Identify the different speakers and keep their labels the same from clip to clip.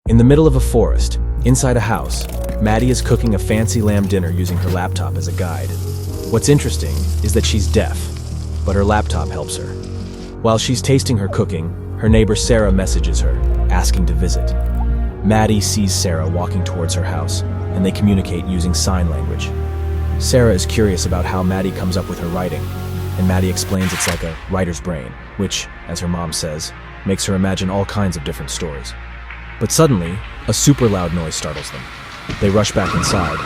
Speaker 1: In the middle of a forest, inside a house, Maddie is cooking a fancy lamb dinner using her laptop as a guide. What's interesting is that she's deaf, but her laptop helps her. While she's tasting her cooking, her neighbor Sarah messages her, asking to visit. Maddie sees Sarah walking towards her house, and they communicate using sign language. Sarah is curious about how Maddie comes up with her writing, and Maddie explains it's like a writer's brain, which, as her mom says, makes her imagine all kinds of different stories. But suddenly, a super loud noise startles them. They rush back inside,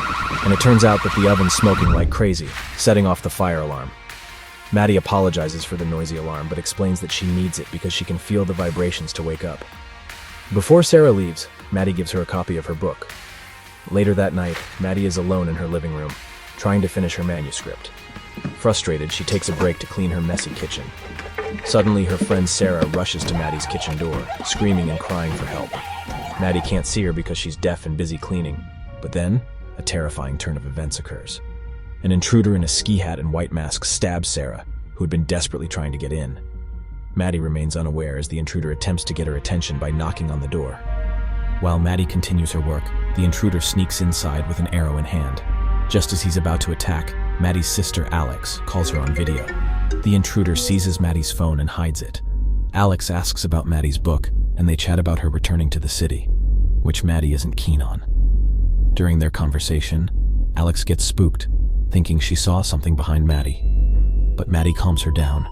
Speaker 1: and it turns out that the oven's smoking like crazy, setting off the fire alarm. Maddie apologizes for the noisy alarm, but explains that she needs it because she can feel the vibrations to wake up. Before Sarah leaves, Maddie gives her a copy of her book. Later that night, Maddie is alone in her living room, trying to finish her manuscript. Frustrated, she takes a break to clean her messy kitchen. Suddenly, her friend Sarah rushes to Maddie's kitchen door, screaming and crying for help. Maddie can't see her because she's deaf and busy cleaning, but then, a terrifying turn of events occurs. An intruder in a ski hat and white mask stabs Sarah, who had been desperately trying to get in. Maddie remains unaware as the intruder attempts to get her attention by knocking on the door. While Maddie continues her work, the intruder sneaks inside with an arrow in hand. Just as he's about to attack, Maddie's sister Alex calls her on video. The intruder seizes Maddie's phone and hides it. Alex asks about Maddie's book, and they chat about her returning to the city, which Maddie isn't keen on. During their conversation, Alex gets spooked, thinking she saw something behind Maddie. But Maddie calms her down,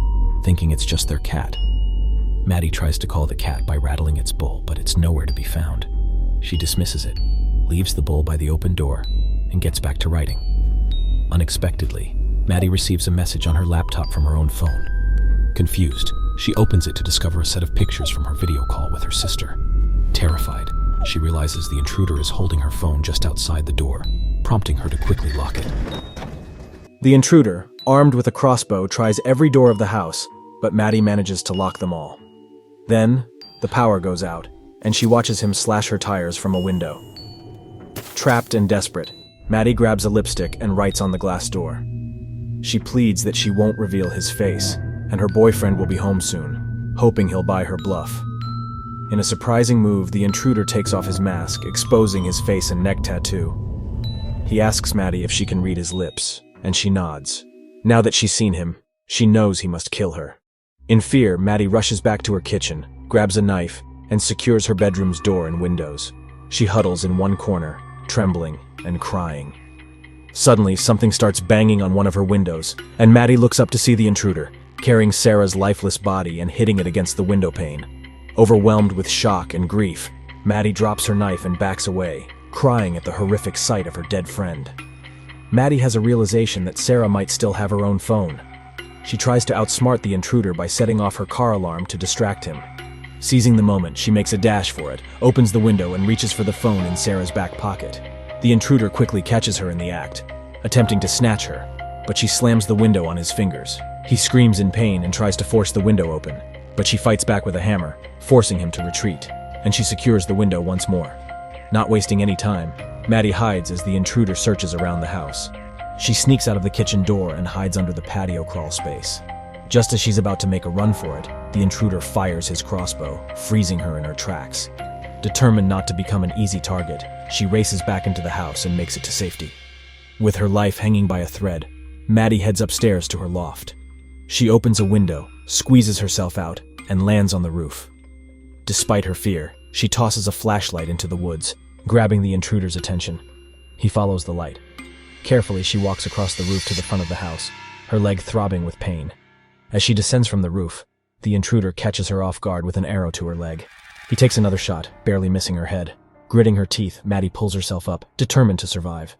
Speaker 1: thinking it's just their cat. Maddie tries to call the cat by rattling its bowl, but it's nowhere to be found. She dismisses it, leaves the bowl by the open door, and gets back to writing. Unexpectedly, Maddie receives a message on her laptop from her own phone. Confused, she opens it to discover a set of pictures from her video call with her sister. Terrified, she realizes the intruder is holding her phone just outside the door, prompting her to quickly lock it. The intruder, armed with a crossbow, tries every door of the house, but Maddie manages to lock them all. Then, the power goes out, and she watches him slash her tires from a window. Trapped and desperate, Maddie grabs a lipstick and writes on the glass door. She pleads that she won't reveal his face, and her boyfriend will be home soon, hoping he'll buy her bluff. In a surprising move, the intruder takes off his mask, exposing his face and neck tattoo. He asks Maddie if she can read his lips, and she nods. Now that she's seen him, she knows he must kill her. In fear, Maddie rushes back to her kitchen, grabs a knife, and secures her bedroom's door and windows. She huddles in one corner, trembling and crying. Suddenly, something starts banging on one of her windows, and Maddie looks up to see the intruder, carrying Sarah's lifeless body and hitting it against the window pane. Overwhelmed with shock and grief, Maddie drops her knife and backs away, crying at the horrific sight of her dead friend. Maddie has a realization that Sarah might still have her own phone. She tries to outsmart the intruder by setting off her car alarm to distract him. Seizing the moment, she makes a dash for it, opens the window, and reaches for the phone in Sarah's back pocket. The intruder quickly catches her in the act, attempting to snatch her, but she slams the window on his fingers. He screams in pain and tries to force the window open, but she fights back with a hammer, forcing him to retreat, and she secures the window once more. Not wasting any time, Maddie hides as the intruder searches around the house. She sneaks out of the kitchen door and hides under the patio crawl space. Just as she's about to make a run for it, the intruder fires his crossbow, freezing her in her tracks. Determined not to become an easy target, she races back into the house and makes it to safety. With her life hanging by a thread, Maddie heads upstairs to her loft. She opens a window, squeezes herself out, and lands on the roof. Despite her fear, she tosses a flashlight into the woods, grabbing the intruder's attention. He follows the light. Carefully, she walks across the roof to the front of the house, her leg throbbing with pain. As she descends from the roof, the intruder catches her off guard with an arrow to her leg. He takes another shot, barely missing her head. Gritting her teeth, Maddie pulls herself up, determined to survive.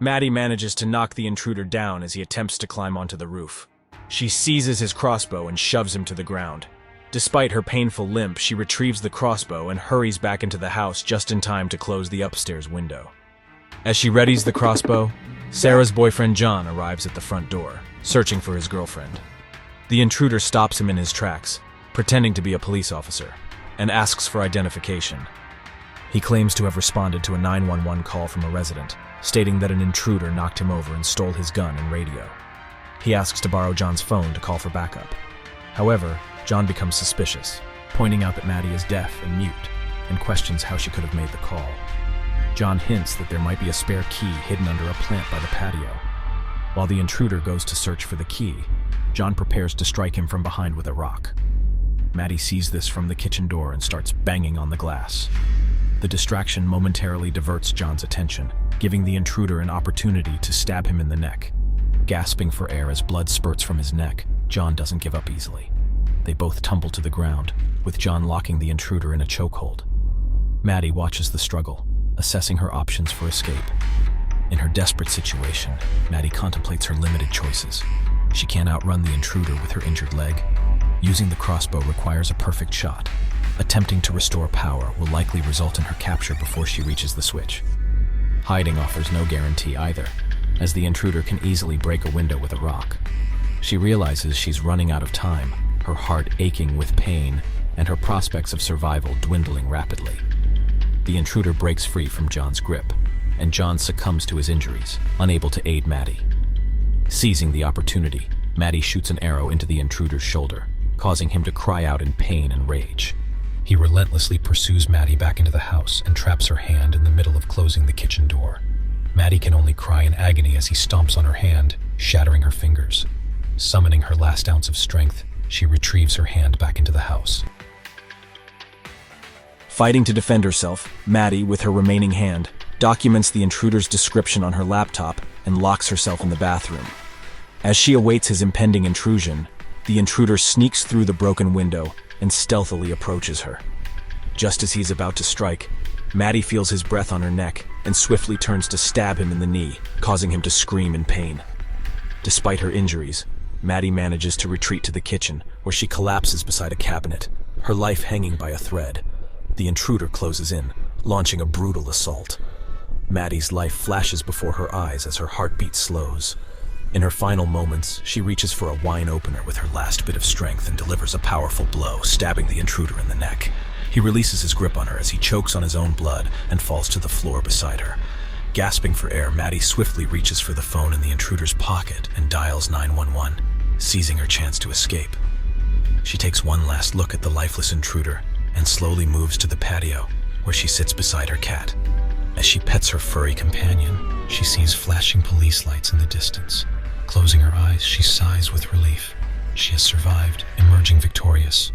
Speaker 1: Maddie manages to knock the intruder down as he attempts to climb onto the roof. She seizes his crossbow and shoves him to the ground. Despite her painful limp, she retrieves the crossbow and hurries back into the house just in time to close the upstairs window. As she readies the crossbow, Sarah's boyfriend John arrives at the front door, searching for his girlfriend. The intruder stops him in his tracks, pretending to be a police officer, and asks for identification. He claims to have responded to a 911 call from a resident, stating that an intruder knocked him over and stole his gun and radio. He asks to borrow John's phone to call for backup. However, John becomes suspicious, pointing out that Maddie is deaf and mute. and questions how she could have made the call. John hints that there might be a spare key hidden under a plant by the patio. While the intruder goes to search for the key, John prepares to strike him from behind with a rock. Maddie sees this from the kitchen door and starts banging on the glass. The distraction momentarily diverts John's attention, giving the intruder an opportunity to stab him in the neck. Gasping for air as blood spurts from his neck, John doesn't give up easily. They both tumble to the ground, with John locking the intruder in a chokehold. Maddie watches the struggle, assessing her options for escape. In her desperate situation, Maddie contemplates her limited choices. She can't outrun the intruder with her injured leg. Using the crossbow requires a perfect shot. Attempting to restore power will likely result in her capture before she reaches the switch. Hiding offers no guarantee either, as the intruder can easily break a window with a rock. She realizes she's running out of time, her heart aching with pain, and her prospects of survival dwindling rapidly. The intruder breaks free from John's grip, and John succumbs to his injuries, unable to aid Maddie. Seizing the opportunity, Maddie shoots an arrow into the intruder's shoulder, causing him to cry out in pain and rage. He relentlessly pursues Maddie back into the house and traps her hand in the middle of closing the kitchen door. Maddie can only cry in agony as he stomps on her hand, shattering her fingers. Summoning her last ounce of strength, she retrieves her hand back into the house. Fighting to defend herself, Maddie, with her remaining hand, documents the intruder's description on her laptop and locks herself in the bathroom. As she awaits his impending intrusion, the intruder sneaks through the broken window and stealthily approaches her. Just as he's about to strike, Maddie feels his breath on her neck and swiftly turns to stab him in the knee, causing him to scream in pain. Despite her injuries, Maddie manages to retreat to the kitchen, where she collapses beside a cabinet, her life hanging by a thread. The intruder closes in, launching a brutal assault. Maddie's life flashes before her eyes as her heartbeat slows. In her final moments, she reaches for a wine opener with her last bit of strength and delivers a powerful blow, stabbing the intruder in the neck. He releases his grip on her as he chokes on his own blood and falls to the floor beside her. Gasping for air, Maddie swiftly reaches for the phone in the intruder's pocket and dials 911, seizing her chance to escape. She takes one last look at the lifeless intruder and slowly moves to the patio, where she sits beside her cat. As she pets her furry companion, she sees flashing police lights in the distance. Closing her eyes, she sighs with relief. She has survived, emerging victorious.